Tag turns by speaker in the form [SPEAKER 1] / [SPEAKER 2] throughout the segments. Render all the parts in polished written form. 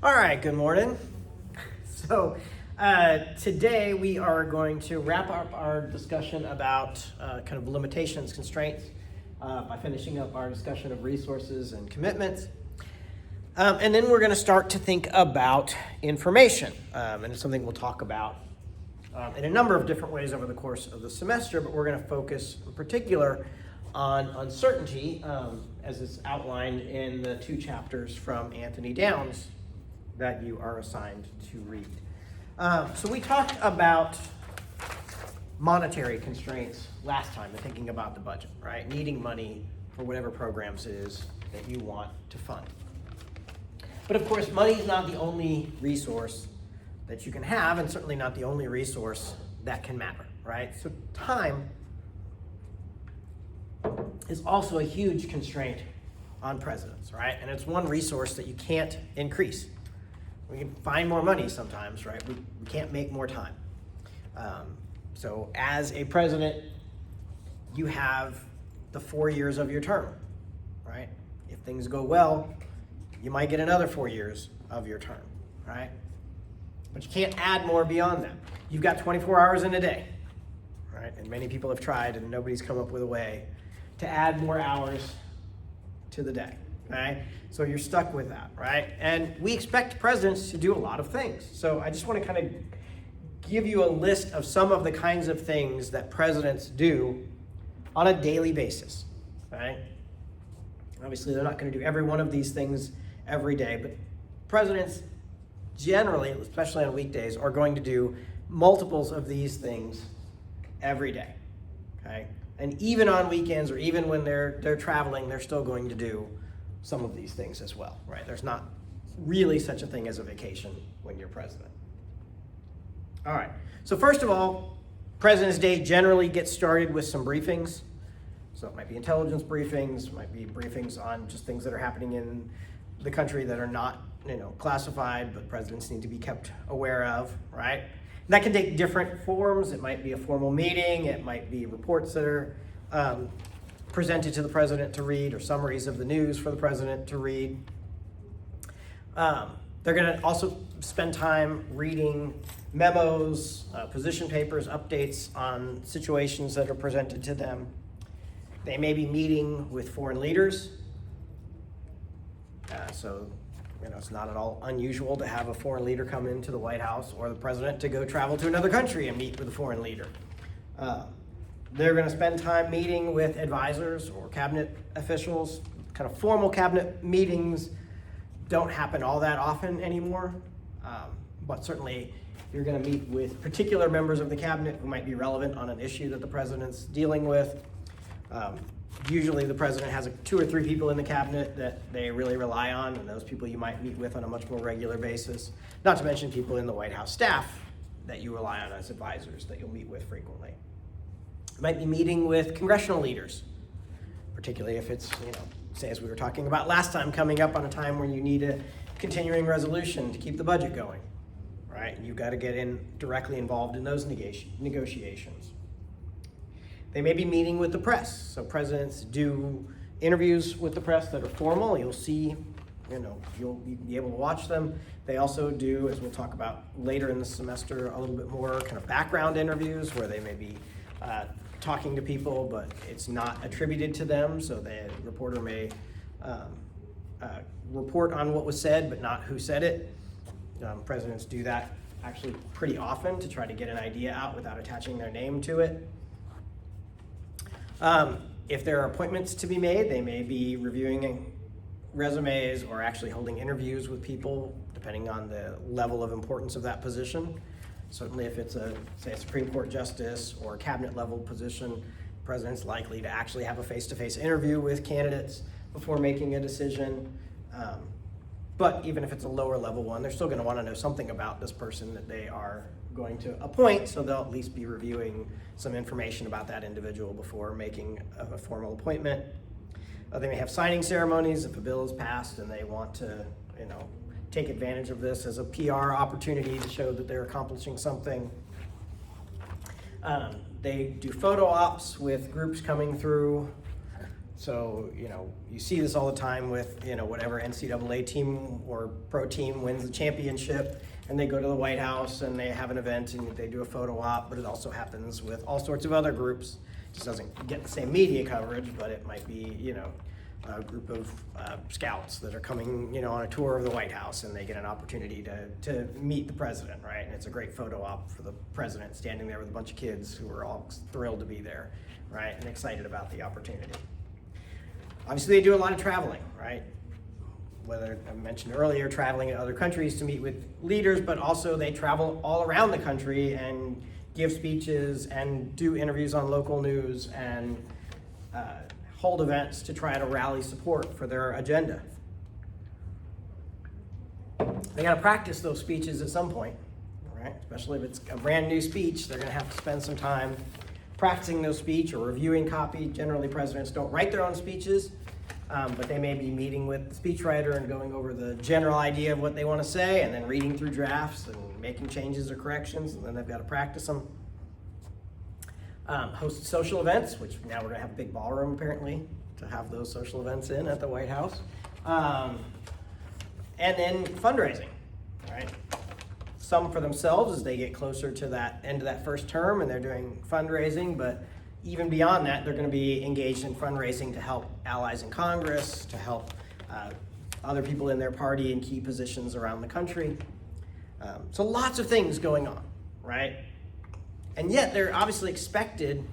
[SPEAKER 1] All right, good morning. So today we are going to wrap up our discussion about kind of limitations, constraints, by finishing up our discussion of resources and commitments. And then we're going to start to think about information. And it's something we'll talk about in a number of different ways over the course of the semester, but we're going to focus in particular on uncertainty, as is outlined in the 2 chapters from Anthony Downs that you are assigned to read. So we talked about monetary constraints last time in thinking about the budget, right? Needing money for whatever programs it is that you want to fund. But of course, money is not the only resource that you can have, and certainly not the only resource that can matter, right? So time is also a huge constraint on presidents, right? And it's one resource that you can't increase. We can find more money sometimes, right? We can't make more time. So as a president, you have the 4 years of your term, right? If things go well, you might get another 4 years of your term, right? But you can't add more beyond that. You've got 24 hours in a day, right? And many people have tried and nobody's come up with a way to add more hours to the day, right? So you're stuck with that, right? And we expect presidents to do a lot of things. So I just want to kind of give you a list of some of the kinds of things that presidents do on a daily basis, right? Obviously, they're not going to do every one of these things every day, but presidents generally, especially on weekdays, are going to do multiples of these things every day, okay? And even on weekends or even when they're traveling, they're still going to do some of these things as well, right? There's not really such a thing as a vacation when you're president. All right, so first of all, President's Day generally gets started with some briefings. So it might be intelligence briefings, might be briefings on just things that are happening in the country that are not, classified, but presidents need to be kept aware of, right? That can take different forms. It might be a formal meeting. It might be reports that are presented to the president to read, or summaries of the news for the president to read. They're going to also spend time reading memos, position papers, updates on situations that are presented to them. They may be meeting with foreign leaders. So it's not at all unusual to have a foreign leader come into the White House, or the president to go travel to another country and meet with a foreign leader. They're going to spend time meeting with advisors or cabinet officials. Kind of formal cabinet meetings don't happen all that often anymore, but certainly you're going to meet with particular members of the cabinet who might be relevant on an issue that the president's dealing with. Usually the president has 2 or 3 people in the cabinet that they really rely on, and those people you might meet with on a much more regular basis. Not to mention people in the White House staff that you rely on as advisors that you'll meet with frequently. You might be meeting with congressional leaders, particularly if it's, say as we were talking about last time, coming up on a time when you need a continuing resolution to keep the budget going, right? And you've got to get directly involved in those negotiations. They may be meeting with the press. So presidents do interviews with the press that are formal. You'll see, you'll be able to watch them. They also do, as we'll talk about later in the semester, a little bit more kind of background interviews where they may be talking to people, but it's not attributed to them. So the reporter may report on what was said, but not who said it. Presidents do that actually pretty often to try to get an idea out without attaching their name to it. If there are appointments to be made, they may be reviewing resumes or actually holding interviews with people, depending on the level of importance of that position. Certainly if it's a Supreme Court justice or a cabinet level position, the president's likely to actually have a face-to-face interview with candidates before making a decision. But even if it's a lower level one, they're still going to want to know something about this person that they are going to appoint, so they'll at least be reviewing some information about that individual before making a formal appointment. They may have signing ceremonies if a bill is passed and they want to, take advantage of this as a PR opportunity to show that they're accomplishing something. They do photo ops with groups coming through So, you see this all the time with, whatever NCAA team or pro team wins the championship and they go to the White House and they have an event and they do a photo op, but it also happens with all sorts of other groups. It just doesn't get the same media coverage, but it might be, a group of scouts that are coming, on a tour of the White House and they get an opportunity to meet the president, right? And it's a great photo op for the president standing there with a bunch of kids who are all thrilled to be there, right? And excited about the opportunity. Obviously, they do a lot of traveling, right? Whether I mentioned earlier, traveling in other countries to meet with leaders, but also they travel all around the country and give speeches and do interviews on local news and hold events to try to rally support for their agenda. They got to practice those speeches at some point, right? Especially if it's a brand new speech, they're going to have to spend some time practicing those speech or reviewing copy. Generally, presidents don't write their own speeches, but they may be meeting with the speechwriter and going over the general idea of what they want to say and then reading through drafts and making changes or corrections, and then they've got to practice them. Host social events, which now we're going to have a big ballroom apparently to have those social events in at the White House. And then fundraising, right? Some for themselves as they get closer to that end of that first term and they're doing fundraising, but even beyond that, they're going to be engaged in fundraising to help allies in Congress, to help other people in their party in key positions around the country. So lots of things going on, right? And yet they're obviously expected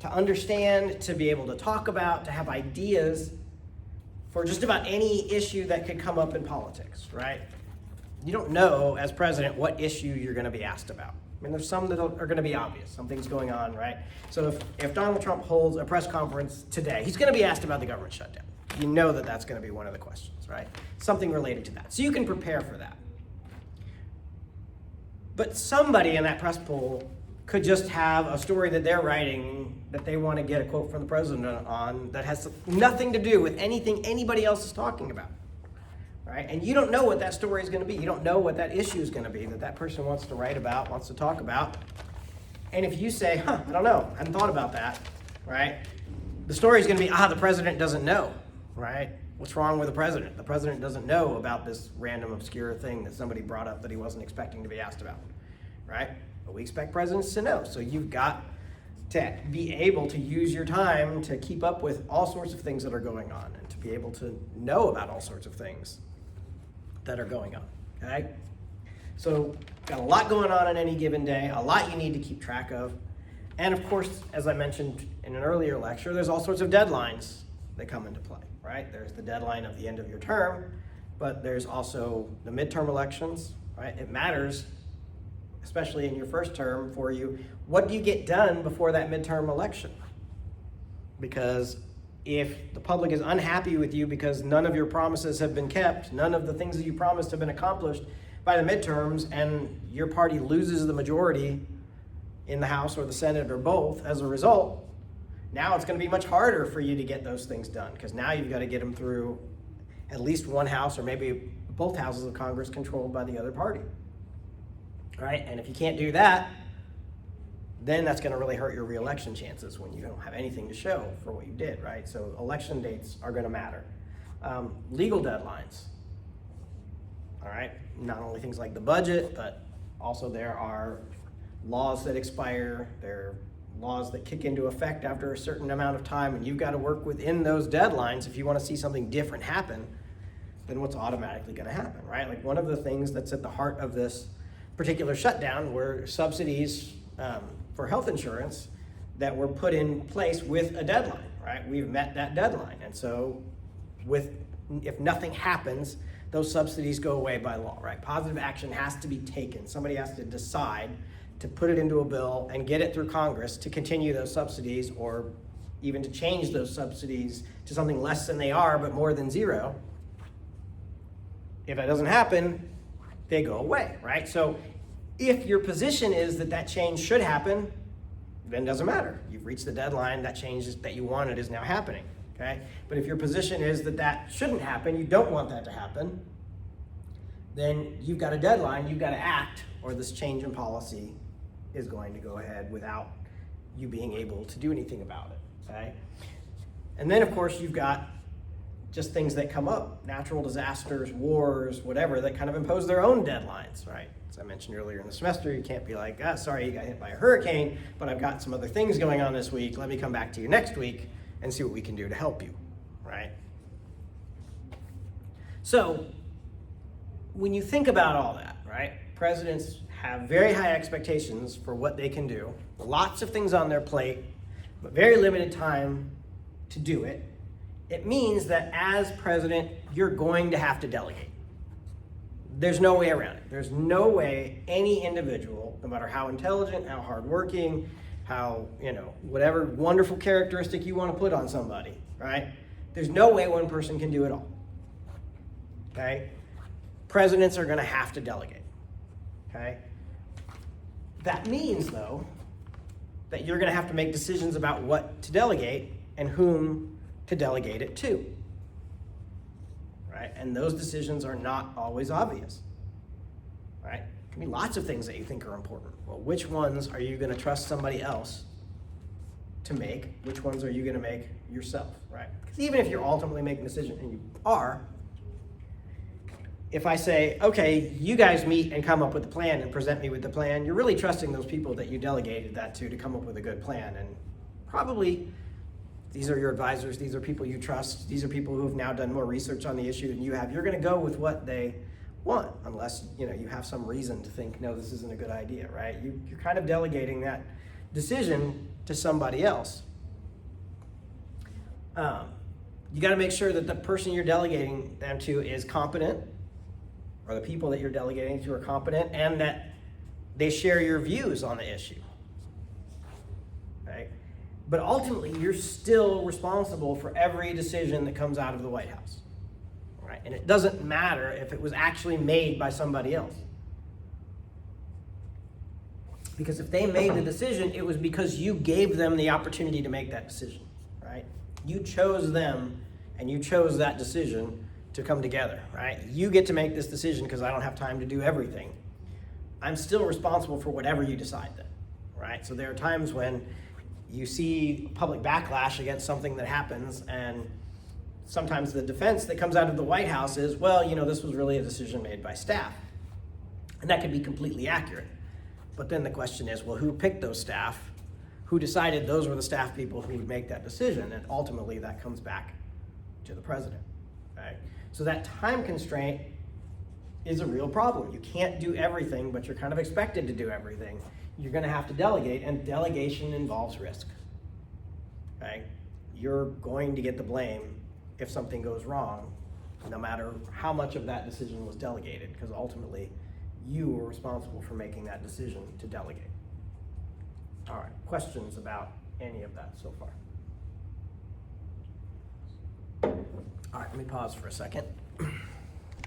[SPEAKER 1] to understand, to be able to talk about, to have ideas for just about any issue that could come up in politics, right? You don't know, as president, what issue you're going to be asked about. I mean, there's some that are going to be obvious. Something's going on, right? So if Donald Trump holds a press conference today, he's going to be asked about the government shutdown. You know that that's going to be one of the questions, right? Something related to that. So you can prepare for that. But somebody in that press poll could just have a story that they're writing that they want to get a quote from the president on that has nothing to do with anything anybody else is talking about, right? And you don't know what that story is going to be. You don't know what that issue is going to be that that person wants to write about, wants to talk about. And if you say, I don't know, I hadn't thought about that, right? The story is going to be, the president doesn't know, right? What's wrong with the president? The president doesn't know about this random obscure thing that somebody brought up that he wasn't expecting to be asked about, right? But we expect presidents to know. So you've got to be able to use your time to keep up with all sorts of things that are going on and to be able to know about all sorts of things that are going on, okay? So got a lot going on any given day, a lot you need to keep track of. And of course, as I mentioned in an earlier lecture, there's all sorts of deadlines that come into play, right? There's the deadline of the end of your term, but there's also the midterm elections, right? It matters, especially in your first term for you. What do you get done before that midterm election? Because if the public is unhappy with you because none of your promises have been kept, none of the things that you promised have been accomplished by the midterms, and your party loses the majority in the House or the Senate or both as a result, now it's going to be much harder for you to get those things done because now you've got to get them through at least one house or maybe both houses of Congress controlled by the other party, right? And if you can't do that, then that's going to really hurt your reelection chances when you don't have anything to show for what you did, right? So election dates are going to matter. Legal deadlines, all right? Not only things like the budget, but also there are laws that expire, there are laws that kick into effect after a certain amount of time, and you've got to work within those deadlines if you want to see something different happen than what's automatically going to happen, right? Like one of the things that's at the heart of this particular shutdown were subsidies for health insurance that were put in place with a deadline, right? We've met that deadline, and so if nothing happens, those subsidies go away by law, right? Positive action has to be taken. Somebody has to decide to put it into a bill and get it through Congress to continue those subsidies or even to change those subsidies to something less than they are but more than zero. If that doesn't happen, they go away, right? So if your position is that that change should happen, then it doesn't matter. You've reached the deadline, that change that you wanted is now happening, okay? But if your position is that that shouldn't happen, you don't want that to happen, then you've got a deadline, you've got to act, or this change in policy is going to go ahead without you being able to do anything about it, okay? And then, of course, you've got just things that come up, natural disasters, wars, whatever, that kind of impose their own deadlines, right? As I mentioned earlier in the semester, you can't be like, sorry, you got hit by a hurricane, but I've got some other things going on this week. Let me come back to you next week and see what we can do to help you, right? So when you think about all that, right, presidents have very high expectations for what they can do, lots of things on their plate, but very limited time to do it. It means that as president, you're going to have to delegate. There's no way around it. There's no way any individual, no matter how intelligent, how hardworking, how, whatever wonderful characteristic you want to put on somebody, right? There's no way one person can do it all, okay? Presidents are going to have to delegate, okay? That means, though, that you're going to have to make decisions about what to delegate and whom to delegate it to, right? And those decisions are not always obvious, right? There can be lots of things that you think are important. Well, which ones are you going to trust somebody else to make? Which ones are you going to make yourself, right? Because even if you're ultimately making a decision, and you are, if I say, okay, you guys meet and come up with a plan and present me with the plan, you're really trusting those people that you delegated that to come up with a good plan. And probably these are your advisors, these are people you trust, these are people who have now done more research on the issue than you have. You're going to go with what they want, unless you have some reason to think, no, this isn't a good idea, right? You're kind of delegating that decision to somebody else. You got to make sure that the person you're delegating them to is competent, or the people that you're delegating to are competent, and that they share your views on the issue, right? But ultimately, you're still responsible for every decision that comes out of the White House, right? And it doesn't matter if it was actually made by somebody else. Because if they made the decision, it was because you gave them the opportunity to make that decision, right? You chose them, and you chose that decision to come together, right? You get to make this decision because I don't have time to do everything. I'm still responsible for whatever you decide then, right? So there are times when you see public backlash against something that happens, and sometimes the defense that comes out of the White House is, well, this was really a decision made by staff. And that could be completely accurate. But then the question is, well, who picked those staff? Who decided those were the staff people who would make that decision? And ultimately that comes back to the president, right? So that time constraint is a real problem. You can't do everything, but you're kind of expected to do everything. You're going to have to delegate, and delegation involves risk, okay? You're going to get the blame if something goes wrong, no matter how much of that decision was delegated, because ultimately you were responsible for making that decision to delegate. All right, questions about any of that so far? All right, let me pause for a second.